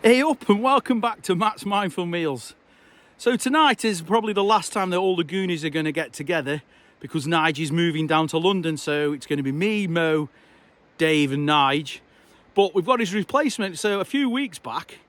Hey up and welcome back to Matt's Mindful Meals. So tonight is probably the last time that all the Goonies are going to get together because Nige is moving down to London, so it's going to be me, Mo, Dave and Nige. But we've got his replacement. So a few weeks back,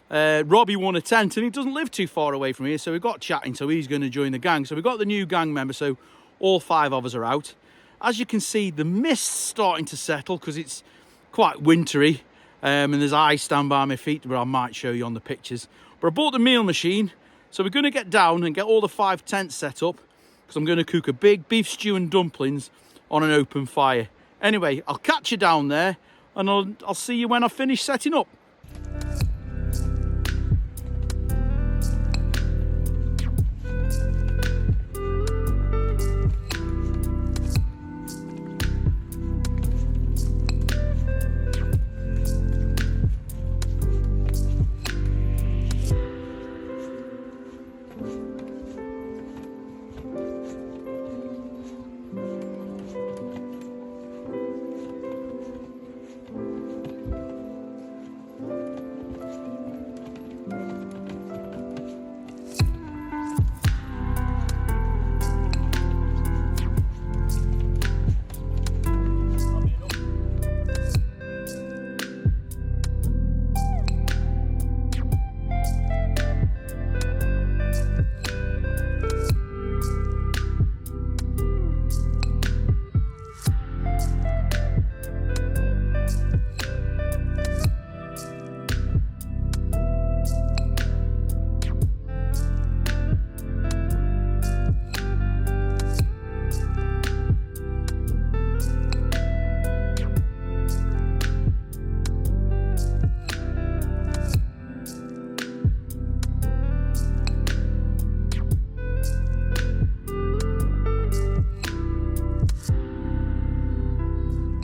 Robbie won a tent and he doesn't live too far away from here, so we got chatting, so he's going to join the gang. So we've got the new gang member, so all 5 of us are out. As you can see, the mist's starting to settle because it's quite wintry. And there's ice down by my feet, but I might show you on the pictures. But I bought the meal machine, so we're going to get down and get all the 5 tents set up because I'm going to cook a big beef stew and dumplings on an open fire. Anyway, I'll catch you down there and I'll see you when I finish setting up.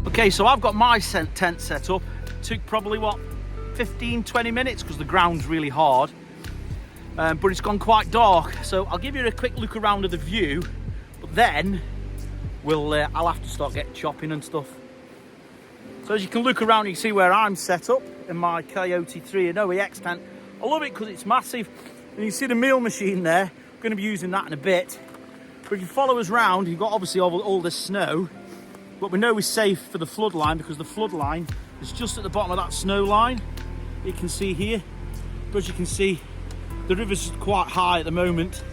Okay, so I've got my tent set up. It took probably, 15-20 minutes because the ground's really hard. But it's gone quite dark. So I'll give you a quick look around of the view, but then I'll have to start getting chopping and stuff. So as you can look around, you can see where I'm set up in my Coyote 3 and OEX tent. I love it because it's massive. And you can see the meal machine there. I'm going to be using that in a bit. But if you follow us round, you've got obviously all this snow. But we know we're safe for the flood line because the flood line is just at the bottom of that snow line. You can see here. But as you can see, the river's quite high at the moment.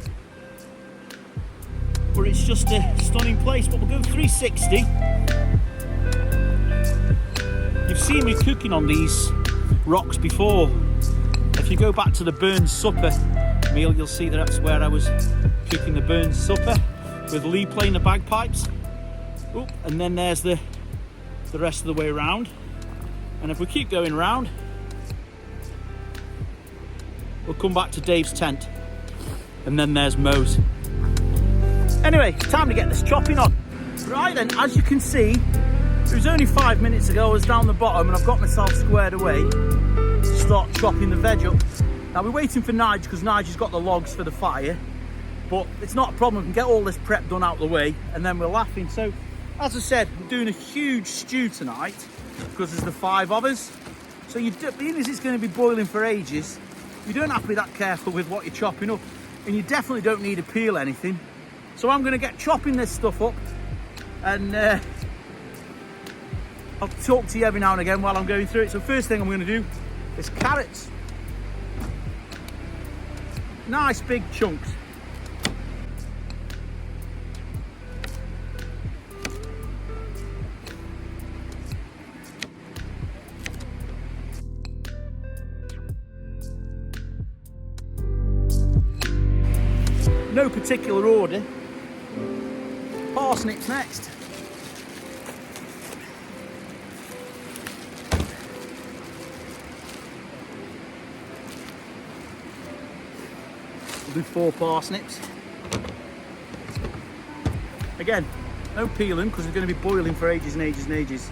But it's just a stunning place. But we'll go 360. You've seen me cooking on these rocks before. If you go back to the Burns Supper meal, you'll see that's where I was cooking the Burns Supper with Lee playing the bagpipes. Oh, and then there's the rest of the way around. And if we keep going round, we'll come back to Dave's tent. And then there's Mo's. Anyway, it's time to get this chopping on. Right then, as you can see, it was only 5 minutes ago I was down the bottom and I've got myself squared away to start chopping the veg up. Now we're waiting for Nige because Nige has got the logs for the fire. But it's not a problem, we can get all this prep done out of the way and then we're laughing. So, as I said, we're doing a huge stew tonight because there's the 5 of us. So being as it's going to be boiling for ages, you don't have to be that careful with what you're chopping up. And you definitely don't need to peel anything. So I'm going to get chopping this stuff up. And I'll talk to you every now and again while I'm going through it. So first thing I'm going to do is carrots. Nice big chunks. No particular order. Parsnips next. We'll do 4 parsnips. Again, no peeling because they're going to be boiling for ages and ages and ages.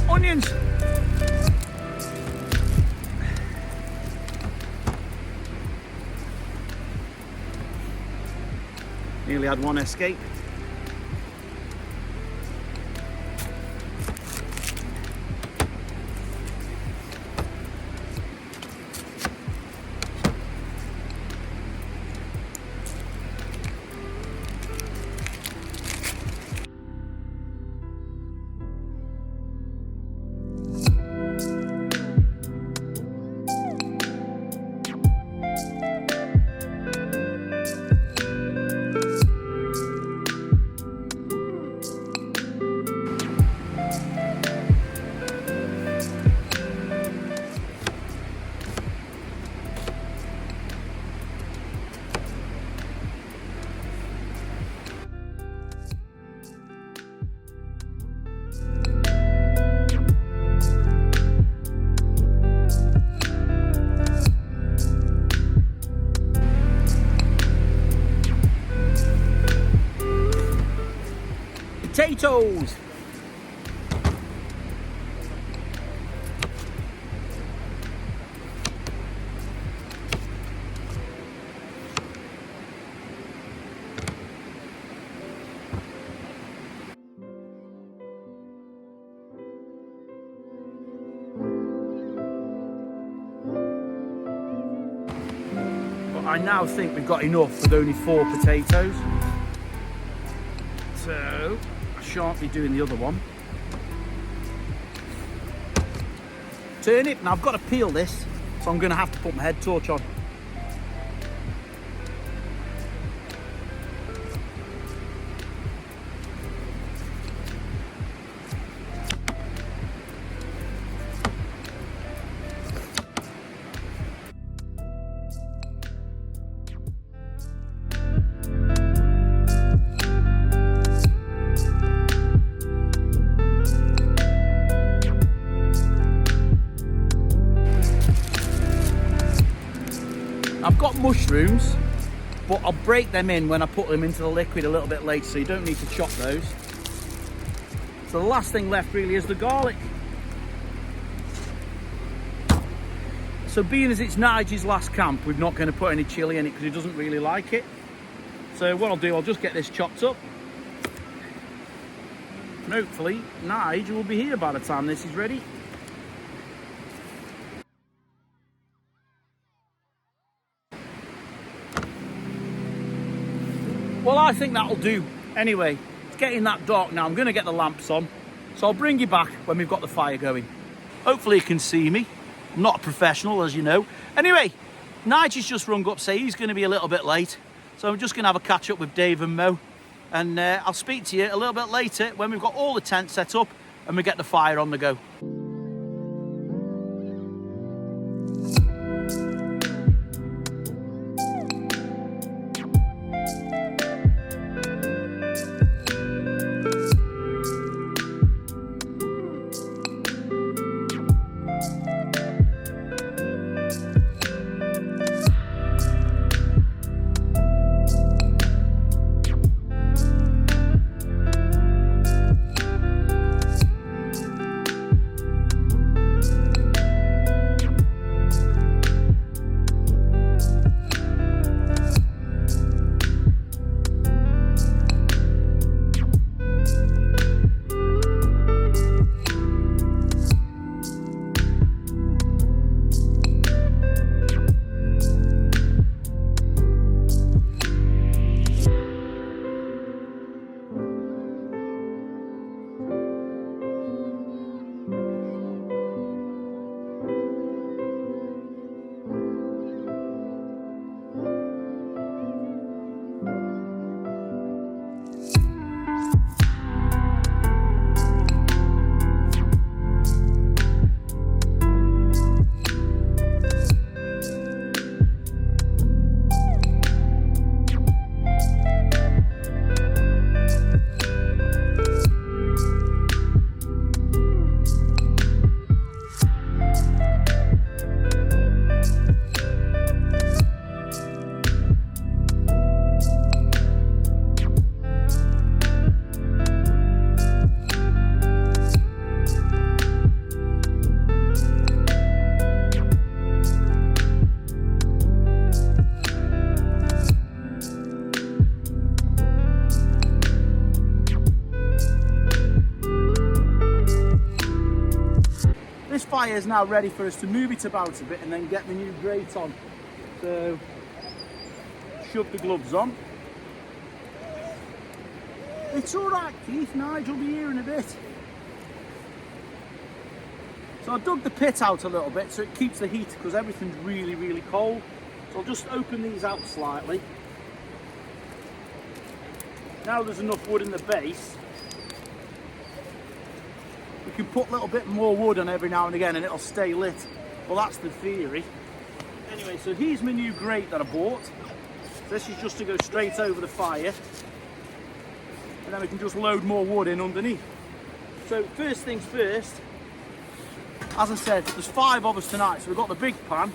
Onions. nearly had one escape. Potatoes! But I now think we've got enough with only 4 potatoes. So I shan't be doing the other one. Turn it, and I've got to peel this, so I'm going to have to put my head torch on. I've got mushrooms, but I'll break them in when I put them into the liquid a little bit later, so you don't need to chop those. So the last thing left really is the garlic. So being as it's Nige's last camp, we're not going to put any chilli in it because he doesn't really like it. So what I'll do, I'll just get this chopped up. And hopefully Nige will be here by the time this is ready. Well, I think that'll do. Anyway, it's getting that dark now. I'm going to get the lamps on. So I'll bring you back when we've got the fire going. Hopefully you can see me. I'm not a professional, as you know. Anyway, Nige's just rung up, say he's going to be a little bit late. So I'm just going to have a catch up with Dave and Mo. And I'll speak to you a little bit later when we've got all the tents set up and we get the fire on the go. fire is now ready for us to move it about a bit and then get the new grate on. So, shove the gloves on. It's alright, Keith, Nige will be here in a bit. So I dug the pit out a little bit so it keeps the heat because everything's really, really cold. So I'll just open these out slightly. Now there's enough wood in the base, we can put a little bit more wood on every now and again and it'll stay lit. Well, that's the theory. Anyway, so here's my new grate that I bought. This is just to go straight over the fire. And then we can just load more wood in underneath. So first things first, as I said, there's 5 of us tonight, so we've got the big pan.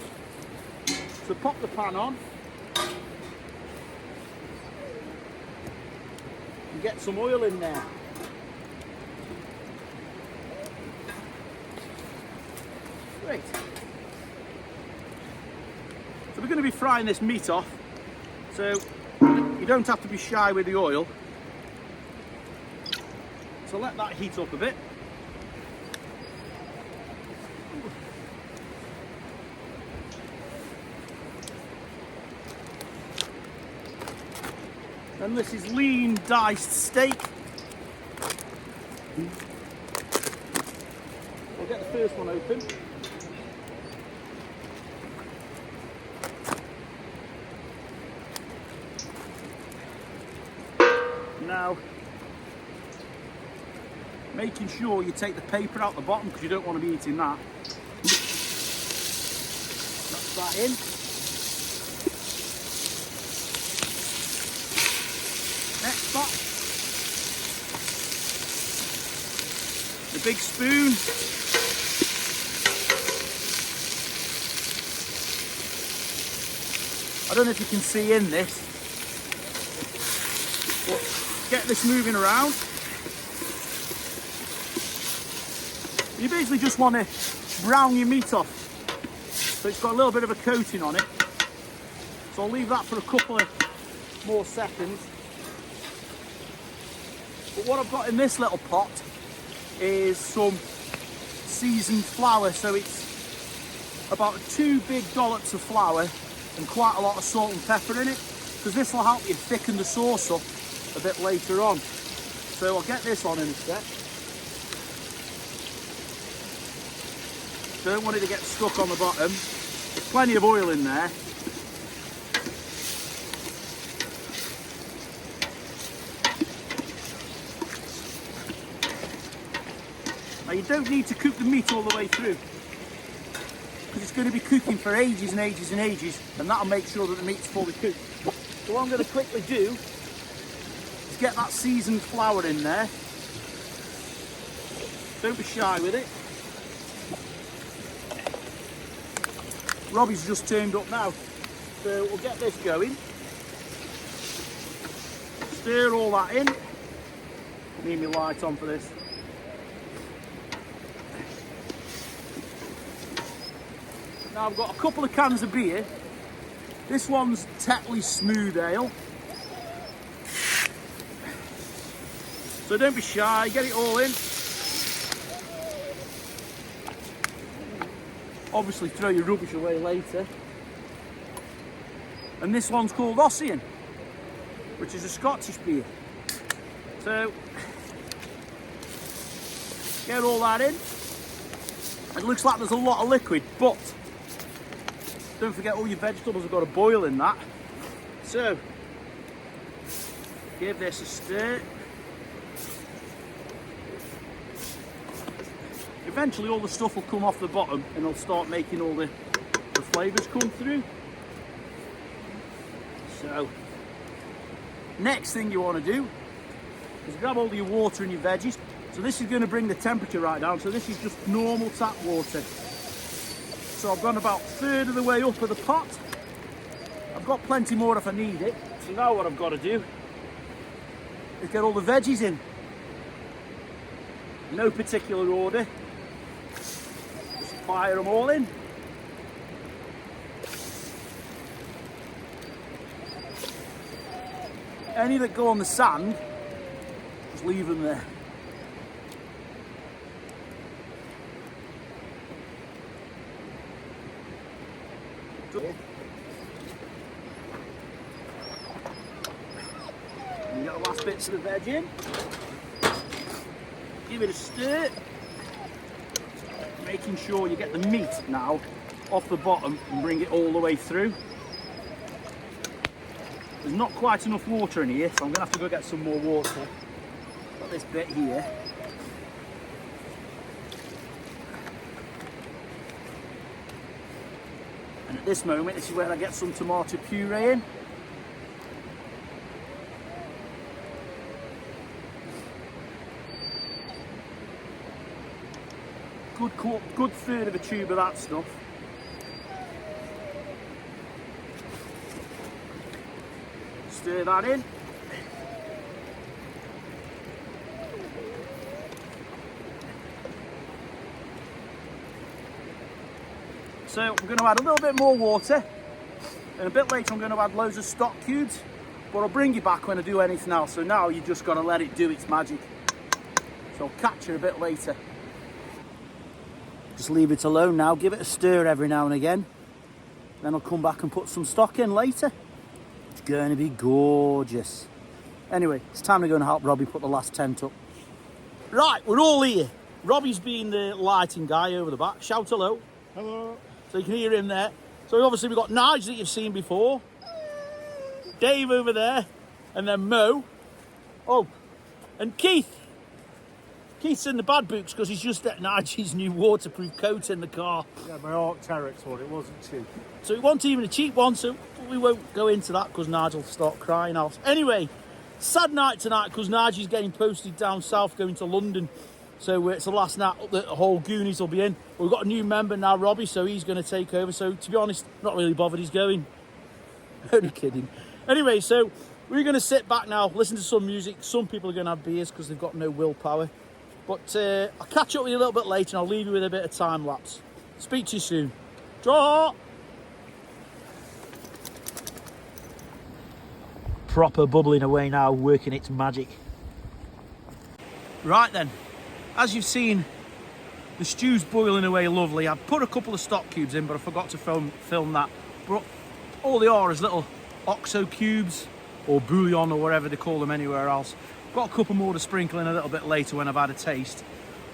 So pop the pan on. And get some oil in there. Great. So we're going to be frying this meat off, so you don't have to be shy with the oil. So let that heat up a bit. And this is lean diced steak. I'll get the first one open. Now, making sure you take the paper out the bottom because you don't want to be eating that. That's that in. Next spot. The big spoon. I don't know if you can see in this, but get this moving around. You basically just want to brown your meat off so it's got a little bit of a coating on it. So I'll leave that for a couple of more seconds. But what I've got in this little pot is some seasoned flour. So it's about 2 big dollops of flour and quite a lot of salt and pepper in it, because this will help you thicken the sauce up a bit later on. So I'll get this on in a sec. Don't want it to get stuck on the bottom. There's plenty of oil in there. Now you don't need to cook the meat all the way through, because it's going to be cooking for ages and ages and ages, and that'll make sure that the meat's fully cooked. So what I'm going to quickly do is get that seasoned flour in there. Don't be shy with it. Robbie's just turned up now, so we'll get this going. Stir all that in. Need my light on for this. Now I've got a couple of cans of beer. This one's Tetley Smooth Ale. So don't be shy, get it all in. Obviously throw your rubbish away later. And this one's called Ossian, which is a Scottish beer. So get all that in. It looks like there's a lot of liquid, but don't forget all your vegetables have got to boil in that. So give this a stir. Eventually all the stuff will come off the bottom and it'll start making all the flavours come through. So next thing you want to do is grab all your water and your veggies. So this is going to bring the temperature right down. So this is just normal tap water. So I've gone about 1/3 of the way up of the pot. I've got plenty more if I need it. So now what I've got to do is get all the veggies in. No particular order. Just fire them all in. Any that go on the sand, just leave them there. And you got the last bits of the veg in. Give it a stir. Making sure you get the meat now off the bottom and bring it all the way through. There's not quite enough water in here, so I'm going to have to go get some more water. Got this bit here. And at this moment, this is where I get some tomato puree in. Good third of a tube of that stuff. Stir that in. So I'm going to add a little bit more water, and a bit later I'm going to add loads of stock cubes, but I'll bring you back when I do anything else. So now you've just got to let it do its magic. So I'll catch you a bit later. Just leave it alone now, give it a stir every now and again. Then I'll come back and put some stock in later. It's going to be gorgeous. Anyway, it's time to go and help Robbie put the last tent up. Right, we're all here. Robbie's been the lighting guy over the back. Shout hello. Hello. So you can hear him there. So obviously we've got Nige that you've seen before. Dave over there. And then Mo. Oh, and Keith. Keith's in the bad books because he's just at Nige's new waterproof coat in the car. Yeah, my Art Terex one, it wasn't cheap. So it wasn't even a cheap one, so we won't go into that because Nigel will start crying out. Anyway, sad night tonight because Nigel's getting posted down south going to London. So it's the last night that the whole Goonies will be in. We've got a new member now, Robbie, so he's going to take over. So to be honest, not really bothered he's going. Only kidding. Anyway, so we're going to sit back now, listen to some music. Some people are going to have beers because they've got no willpower. But I'll catch up with you a little bit later and I'll leave you with a bit of time lapse. Speak to you soon. Draw! Proper bubbling away now, working its magic. Right then, as you've seen, the stew's boiling away lovely. I've put a couple of stock cubes in, but I forgot to film that. But all they are is little OXO cubes, or bouillon, or whatever they call them anywhere else. Got a couple more to sprinkle in a little bit later when I've had a taste.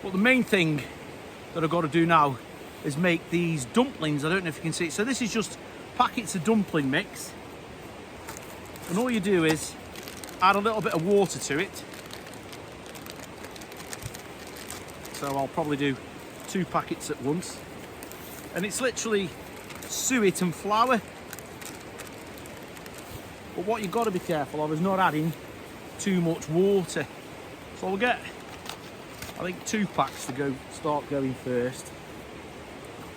But the main thing that I've got to do now is make these dumplings. I don't know if you can see it. So this is just packets of dumpling mix. And all you do is add a little bit of water to it. So I'll probably do 2 packets at once. And it's literally suet and flour. But what you've got to be careful of is not adding too much water. So I'll get, I think, 2 packs to start going first,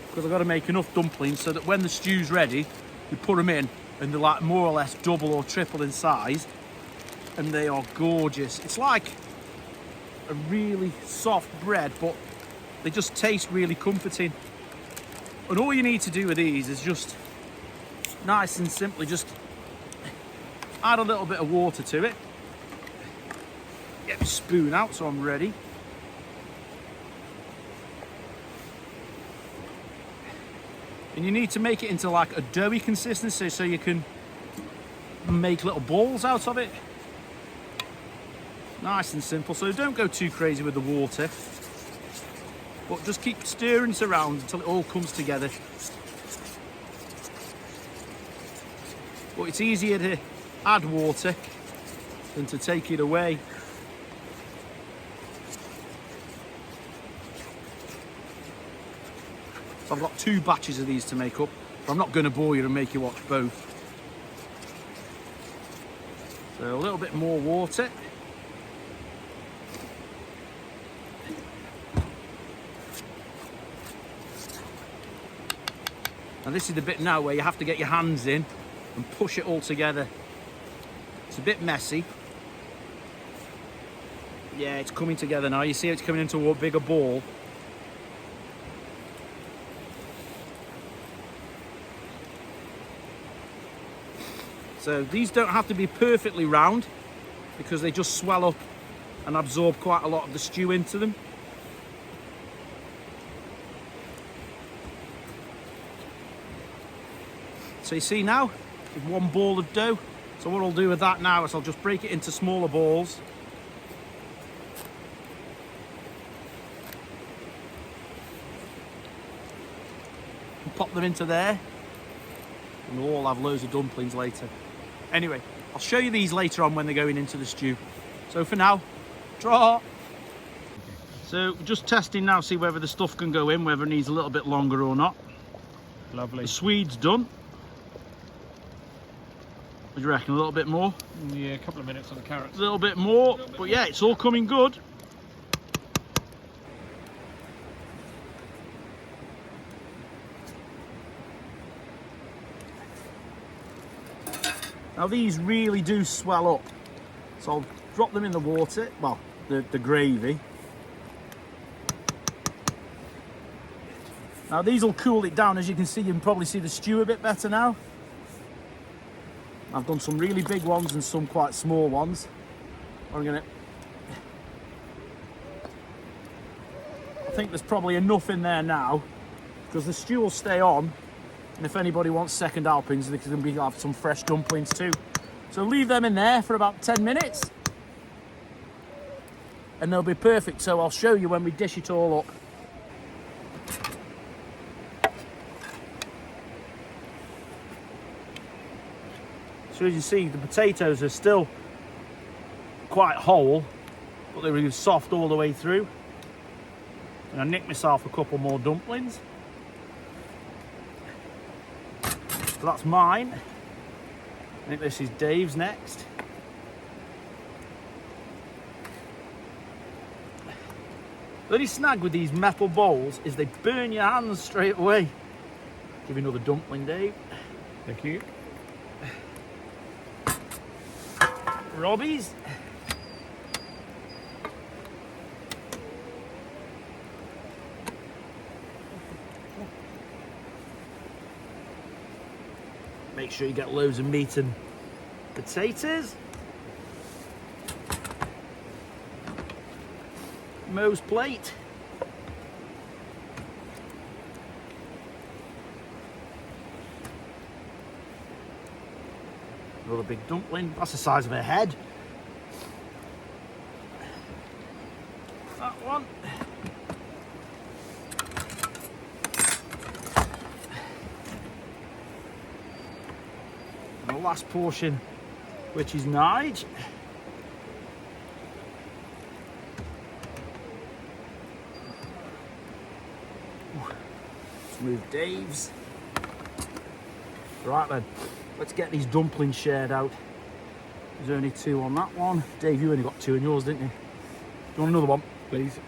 because I've got to make enough dumplings so that when the stew's ready, you put them in and they're like more or less double or triple in size, and they are gorgeous. It's like a really soft bread, but they just taste really comforting. And all you need to do with these is just nice and simply just add a little bit of water to it. Get my spoon out so I'm ready. And you need to make it into like a doughy consistency so you can make little balls out of it. Nice and simple. So don't go too crazy with the water, but just keep stirring it around until it all comes together. But it's easier to add water than to take it away. So I've got 2 batches of these to make up, but I'm not going to bore you and make you watch both. So a little bit more water. And this is the bit now where you have to get your hands in and push it all together. It's a bit messy. Yeah, it's coming together now. You see it's coming into a bigger ball. So these don't have to be perfectly round because they just swell up and absorb quite a lot of the stew into them. So you see now, with one ball of dough. So what I'll do with that now is I'll just break it into smaller balls. And pop them into there. And we'll all have loads of dumplings later. Anyway, I'll show you these later on when they're going into the stew. So for now, draw. So just testing now, see whether the stuff can go in, whether it needs a little bit longer or not. Lovely. The Swede's done. What do you reckon, a little bit more? Yeah, a couple of minutes on the carrots. A little bit more, but yeah, it's all coming good. Now these really do swell up, so I'll drop them in the water, well, the gravy. Now these will cool it down. As you can see, you can probably see the stew a bit better now. I've done some really big ones and some quite small ones. I think there's probably enough in there now, because the stew will stay on. And if anybody wants second helpings, they can have some fresh dumplings too. So leave them in there for about 10 minutes. And they'll be perfect. So I'll show you when we dish it all up. So as you see, the potatoes are still quite whole, but they're really soft all the way through. And I nicked myself a couple more dumplings. So that's mine. I think this is Dave's next. The only snag with these metal bowls is they burn your hands straight away. Give you another dumpling, Dave. Thank you. Robbie's. Make sure you get loads of meat and potatoes. Mo's plate. Another big dumpling. That's the size of her head. That one. And the last portion, which is Nige. Let's move Dave's. Right then. Let's get these dumplings shared out. There's only 2 on that one. Dave, you only got 2 in yours, didn't you? Do you want another one, please?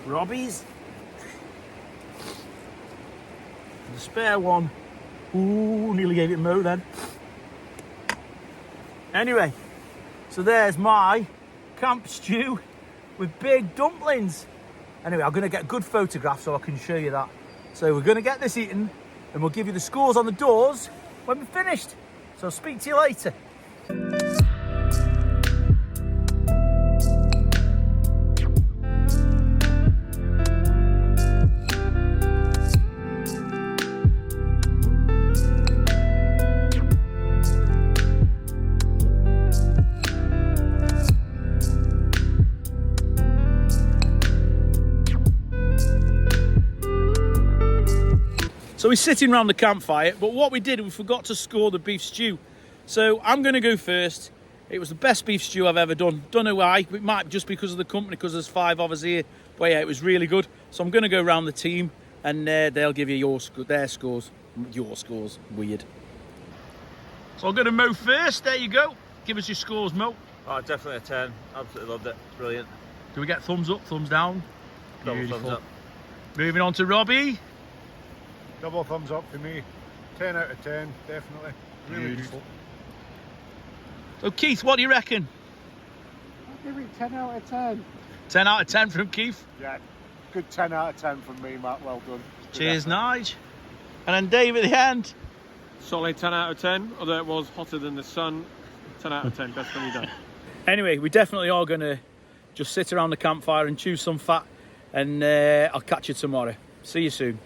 Robbie's. The spare one. Ooh, nearly gave it Mo then. Anyway, so there's my camp stew with big dumplings. Anyway, I'm going to get a good photograph so I can show you that. So we're going to get this eaten and we'll give you the scores on the doors when we're finished. So I'll speak to you later. So we're sitting around the campfire, but what we did, we forgot to score the beef stew. So I'm going to go first. It was the best beef stew I've ever done. Don't know why. It might be just because of the company, because there's 5 of us here. But yeah, it was really good. So I'm going to go around the team, and they'll give you their scores. Your scores. Weird. So I'll go to Mo first. There you go. Give us your scores, Mo. Oh, definitely a 10. Absolutely loved it. Brilliant. Do we get thumbs up, thumbs down? Double Beautiful. thumbs up. Moving on to Robbie. Double thumbs up for me. 10 out of 10, definitely. Really Beautiful. So Keith, what do you reckon? I'll give it 10 out of 10. 10 out of 10 from Keith. Yeah, good 10 out of 10 from me, Matt. Well done. Cheers, Nige. And then Dave at the end. Solid 10 out of 10, although it was hotter than the sun. 10 out of 10, definitely done. Anyway, we definitely are going to just sit around the campfire and chew some fat, and I'll catch you tomorrow. See you soon.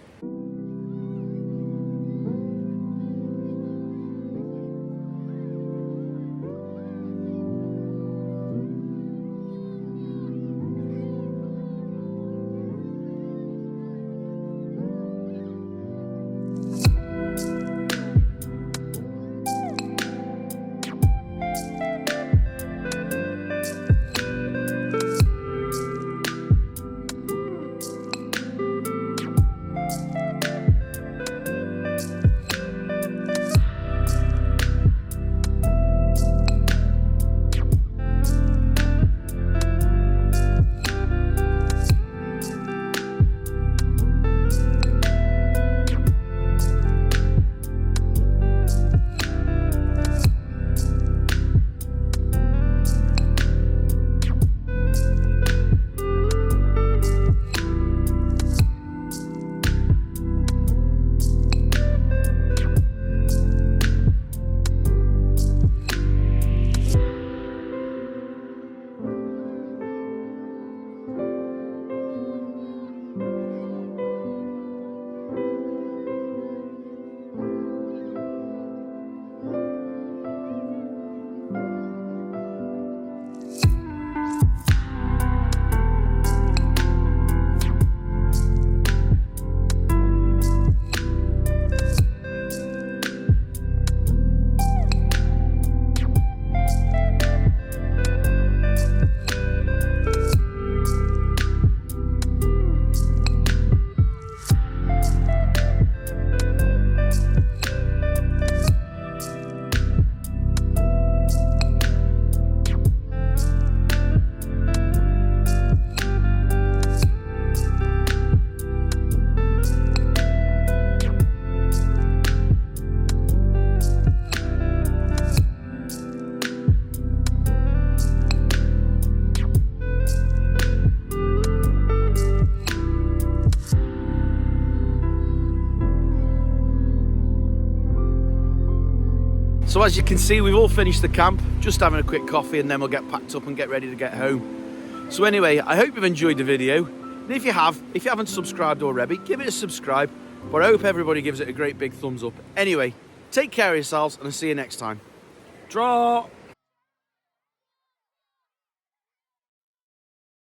So as you can see, we've all finished the camp, just having a quick coffee, and then we'll get packed up and get ready to get home. So anyway, I hope you've enjoyed the video. And if you haven't subscribed already, give it a subscribe. But I hope everybody gives it a great big thumbs up. Anyway, take care of yourselves, and I'll see you next time. Draw!